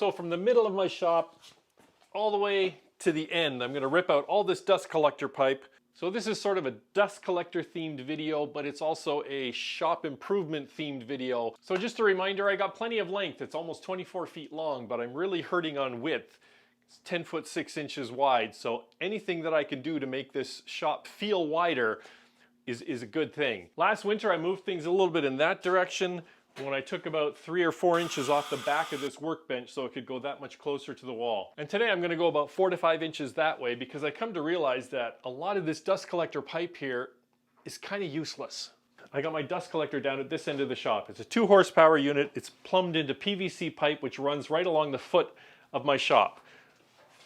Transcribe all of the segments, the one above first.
So from the middle of my shop all the way to the end, I'm going to rip out all this dust collector pipe. So this is sort of a dust collector themed video, but it's also a shop improvement themed video. So just a reminder, I got plenty of length. It's almost 24 feet long, but I'm really hurting on width. It's 10 foot 6 inches wide. So anything that I can do to make this shop feel wider is a good thing. Last winter I moved things a little bit in that direction when I took about 3 or 4 inches off the back of this workbench so it could go that much closer to the wall. And today I'm going to go about 4 to 5 inches that way because I come to realize that a lot of this dust collector pipe here is kind of useless. I got my dust collector down at this end of the shop. It's a 2 horsepower unit. It's plumbed into PVC pipe which runs right along the foot of my shop.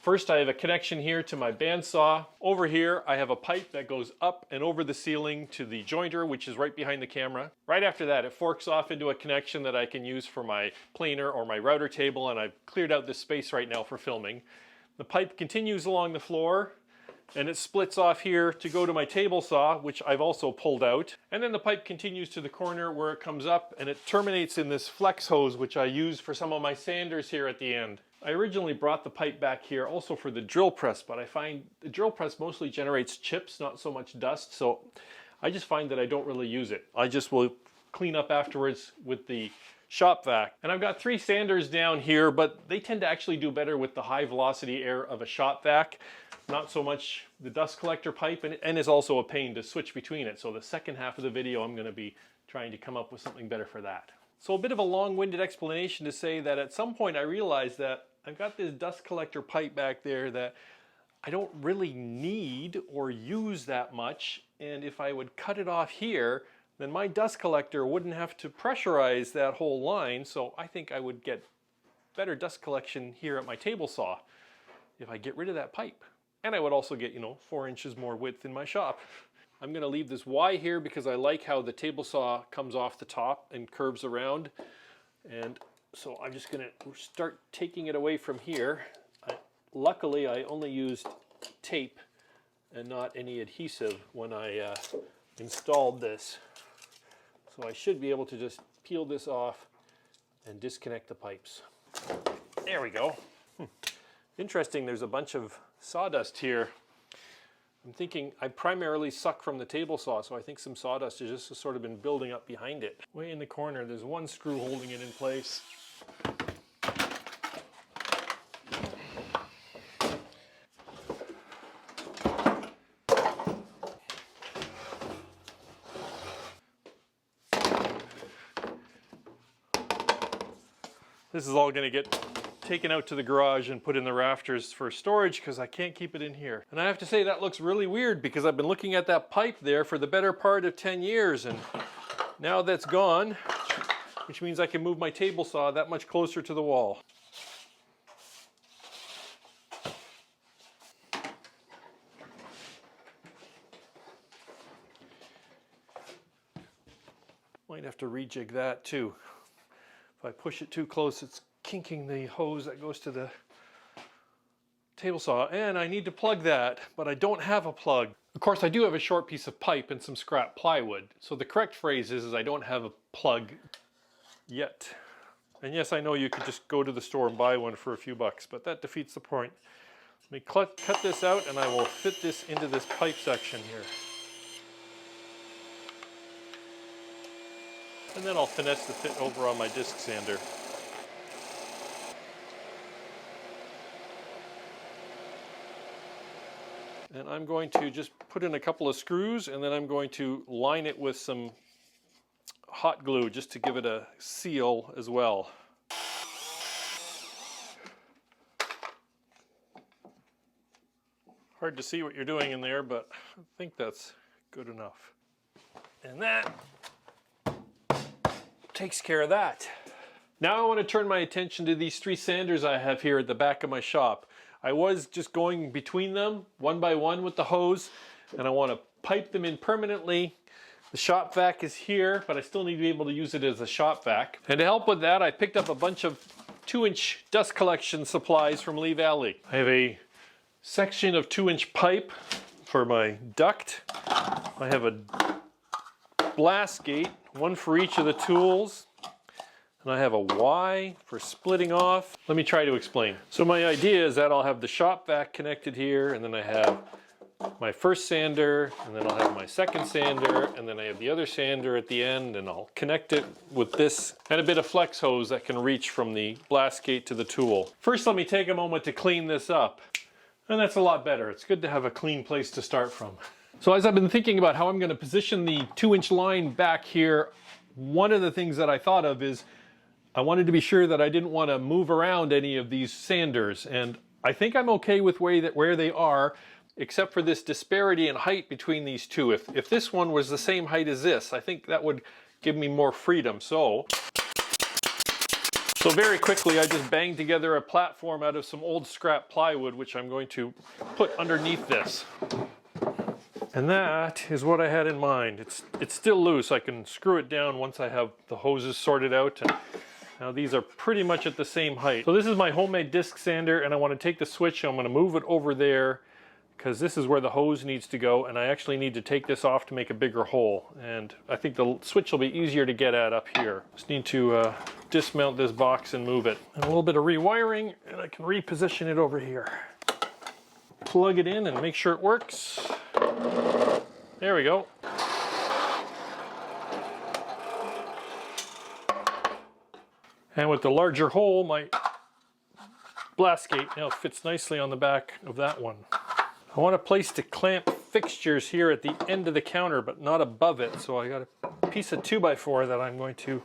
First, I have a connection here to my bandsaw. Over here, I have a pipe that goes up and over the ceiling to the jointer, which is right behind the camera. Right after that, it forks off into a connection that I can use for my planer or my router table, and I've cleared out this space right now for filming. The pipe continues along the floor, and it splits off here to go to my table saw, which I've also pulled out. And then the pipe continues to the corner where it comes up, and it terminates in this flex hose, which I use for some of my sanders here at the end. I originally brought the pipe back here also for the drill press, but I find the drill press mostly generates chips, not so much dust, so I just find that I don't really use it. I just will clean up afterwards with the shop vac. And I've got 3 sanders down here, but they tend to actually do better with the high velocity air of a shop vac, not so much the dust collector pipe, and is also a pain to switch between it. So the second half of the video I'm going to be trying to come up with something better for that. So a bit of a long-winded explanation to say that at some point I realized that I've got this dust collector pipe back there that I don't really need or use that much, and if I would cut it off here, then my dust collector wouldn't have to pressurize that whole line, so I think I would get better dust collection here at my table saw if I get rid of that pipe. And I would also get, 4 inches more width in my shop. I'm going to leave this Y here because I like how the table saw comes off the top and curves around. And so I'm just going to start taking it away from here. Luckily, I only used tape and not any adhesive when I installed this. So I should be able to just peel this off and disconnect the pipes. There we go. Interesting, there's a bunch of sawdust here. I'm thinking I primarily suck from the table saw, so I think some sawdust has just sort of been building up behind it. Way in the corner, there's one screw holding it in place. This is all going to get taken out to the garage and put in the rafters for storage because I can't keep it in here. And I have to say that looks really weird because I've been looking at that pipe there for the better part of 10 years, and now that's gone, which means I can move my table saw that much closer to the wall. Might have to rejig that too. If I push it too close, it's kinking the hose that goes to the table saw, and I need to plug that, but I don't have a plug. Of course, I do have a short piece of pipe and some scrap plywood, so the correct phrase is I don't have a plug yet. And yes, I know you could just go to the store and buy one for a few bucks, but that defeats the point. Let me cut this out and I will fit this into this pipe section here. And then I'll finesse the fit over on my disc sander. And I'm going to just put in a couple of screws, and then I'm going to line it with some hot glue just to give it a seal as well. Hard to see what you're doing in there, but I think that's good enough. And that takes care of that. Now I want to turn my attention to these 3 sanders I have here at the back of my shop. I was just going between them one by one with the hose, and I want to pipe them in permanently. The shop vac is here, but I still need to be able to use it as a shop vac. And to help with that, I picked up a bunch of 2-inch dust collection supplies from Lee Valley. I have a section of 2-inch pipe for my duct. I have a blast gate, one for each of the tools. and I have a Y for splitting off. Let me try to explain. So my idea is that I'll have the shop vac connected here, and then I have my first sander, and then I'll have my second sander, and then I have the other sander at the end, and I'll connect it with this and a bit of flex hose that can reach from the blast gate to the tool. First, let me take a moment to clean this up. And that's a lot better. It's good to have a clean place to start from. So as I've been thinking about how I'm going to position the 2-inch line back here, one of the things that I thought of is I wanted to be sure that I didn't want to move around any of these sanders. And I think I'm okay with where they are, except for this disparity in height between these two. If this one was the same height as this, I think that would give me more freedom. So very quickly, I just banged together a platform out of some old scrap plywood, which I'm going to put underneath this. And that is what I had in mind. It's still loose. I can screw it down once I have the hoses sorted out. And now these are pretty much at the same height. So this is my homemade disc sander, and I want to take the switch, and I'm going to move it over there, because this is where the hose needs to go, and I actually need to take this off to make a bigger hole. And I think the switch will be easier to get at up here. Just need to dismount this box and move it. And a little bit of rewiring, and I can reposition it over here. Plug it in and make sure it works. There we go. And with the larger hole, my blast gate now fits nicely on the back of that one. I want a place to clamp fixtures here at the end of the counter, but not above it. So I got a piece of 2x4 that I'm going to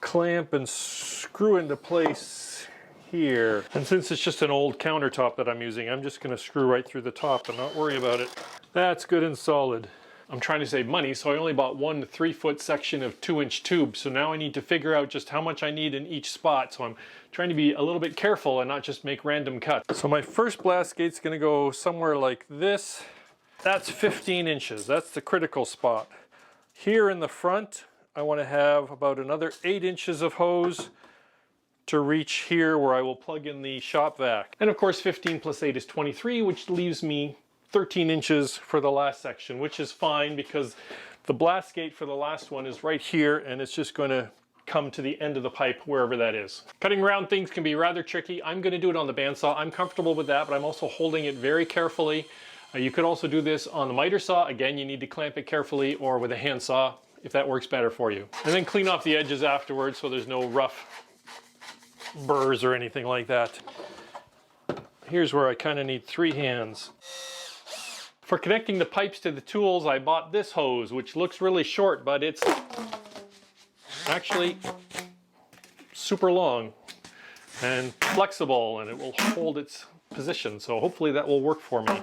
clamp and screw into place here. And since it's just an old countertop that I'm using, I'm just going to screw right through the top and not worry about it. That's good and solid. I'm trying to save money, so I only bought one 3-foot section of 2-inch tube. So now I need to figure out just how much I need in each spot. So I'm trying to be a little bit careful and not just make random cuts. So my first blast gate's gonna go somewhere like this. That's 15 inches, that's the critical spot. Here in the front, I wanna have about another 8 inches of hose to reach here where I will plug in the shop vac. And of course, 15 plus 8 is 23, which leaves me 13 inches for the last section, which is fine because the blast gate for the last one is right here, and it's just going to come to the end of the pipe wherever that is. Cutting round things can be rather tricky. I'm going to do it on the bandsaw. I'm comfortable with that, but I'm also holding it very carefully. You could also do this on the miter saw. Again, you need to clamp it carefully, or with a handsaw if that works better for you. And then clean off the edges afterwards so there's no rough burrs or anything like that. Here's where I kind of need 3 hands. For connecting the pipes to the tools, I bought this hose, which looks really short, but it's actually super long and flexible, and it will hold its position. So hopefully that will work for me.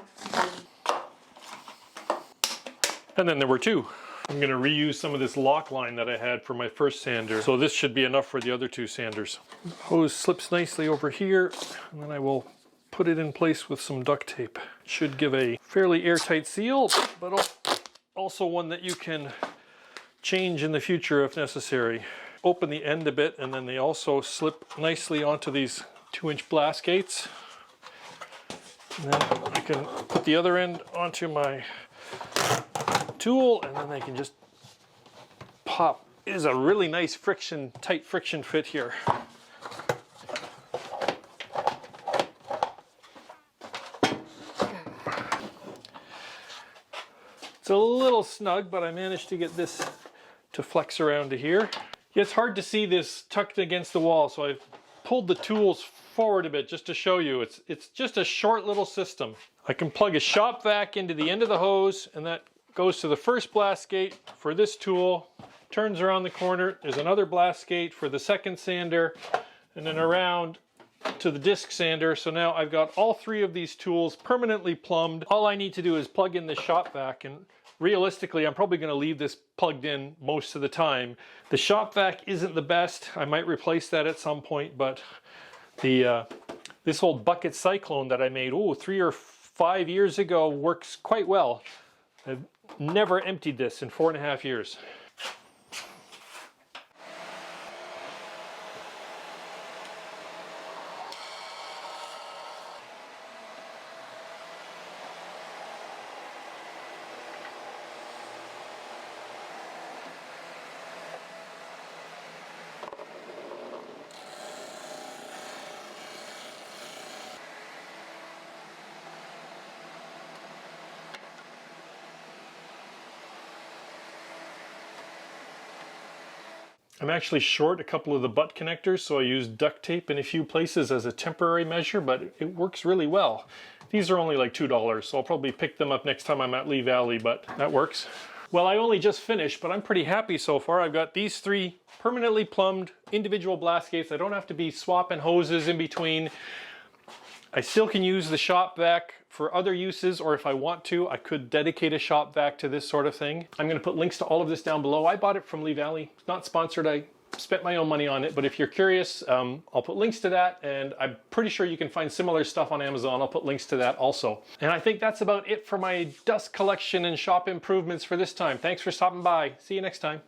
And then there were 2. I'm going to reuse some of this lock line that I had for my first sander. So this should be enough for the other 2 sanders. Hose slips nicely over here, and then I will put it in place with some duct tape. Should give a fairly airtight seal, but also one that you can change in the future if necessary. Open the end a bit, and then they also slip nicely onto these 2-inch blast gates. And then I can put the other end onto my tool, and then they can just pop. It is a really nice tight friction fit here. It's a little snug, but I managed to get this to flex around to here. Yeah, it's hard to see this tucked against the wall, so I've pulled the tools forward a bit just to show you. It's just a short little system. I can plug a shop vac into the end of the hose, and that goes to the first blast gate for this tool, turns around the corner, there's another blast gate for the second sander, and then around to the disc sander. So now I've got all 3 of these tools permanently plumbed. All I need to do is plug in the shop vac, and realistically, I'm probably going to leave this plugged in most of the time. The shop vac isn't the best. I might replace that at some point, but this old bucket cyclone that I made 3 or 5 years ago works quite well. I've never emptied this in 4.5 years. I'm actually short a couple of the butt connectors, so I used duct tape in a few places as a temporary measure, but it works really well. These are only like $2, so I'll probably pick them up next time I'm at Lee Valley, but that works. Well, I only just finished, but I'm pretty happy so far. I've got these 3 permanently plumbed individual blast gates. I don't have to be swapping hoses in between. I still can use the shop vac for other uses, or if I want to, I could dedicate a shop vac to this sort of thing. I'm going to put links to all of this down below. I bought it from Lee Valley. It's not sponsored. I spent my own money on it, but if you're curious, I'll put links to that, and I'm pretty sure you can find similar stuff on Amazon. I'll put links to that also. And I think that's about it for my dust collection and shop improvements for this time. Thanks for stopping by. See you next time.